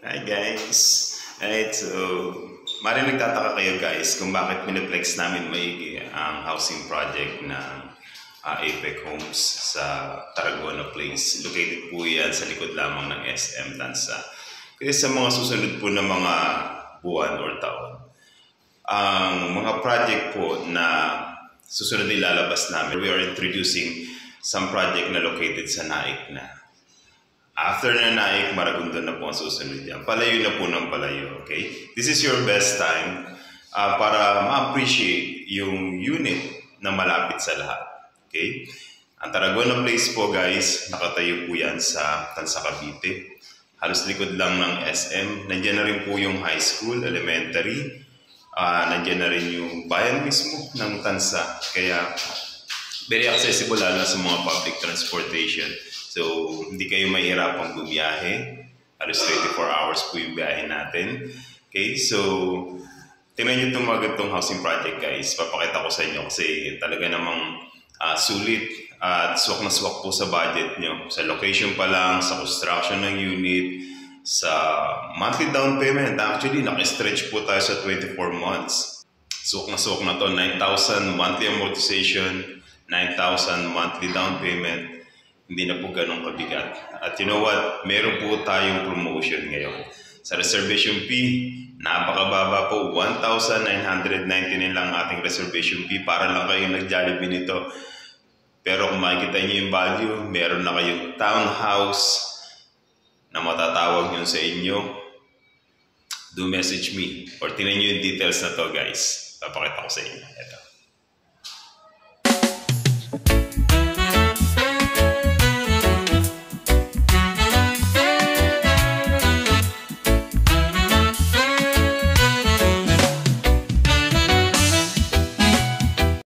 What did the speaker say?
Hi guys! Alright, so maring nagtataka kayo guys kung bakit miniplex namin maigi ang housing project ng Apex Homes sa Tarragona Place. Located po yan sa likod lamang ng SM Tansa. Kasi sa mga susunod po na mga buwan or taon, ang mga project po na susunod na ilalabas namin, we are introducing some project na located sa Naik na. After na Naik, Maragondon na po ang susunod yan. Palayo na po ng palayo, okay? This is your best time para ma-appreciate yung unit na malapit sa lahat, okay? Ang Tarragona Place po guys, nakatayo po yan sa Tansa, Cavite. Halos likod lang ng SM. Nandiyan na rin po yung high school, elementary. Nandiyan na rin yung bayan mismo ng Tansa. Kaya very accessible lalo sa mga public transportation. So, hindi kayo mahihirapang bumiyahe. Halos 24 hours po yung biyahe natin. Okay, so tingnan nyo itong mga ganitong housing project guys. Papakita ko sa inyo kasi talaga namang sulit at swak na swak po sa budget nyo. Sa location pa lang, sa construction ng unit, sa monthly down payment. Actually, naka-stretch po tayo sa 24 months. Swak na to. 9,000 monthly amortization, 9,000 monthly down payment. Hindi na po ganun kabigat. At you know what? Meron po tayong promotion ngayon. Sa reservation fee, napakababa po. 1,999 lang ating reservation fee para lang kayong nag-Jollibee nito. Pero kung makikita niyo yung value, meron na kayong townhouse na matatawag nyo sa inyo. Do message me or tingnan niyo yung details na to guys. Papakita ko sa inyo. Ito.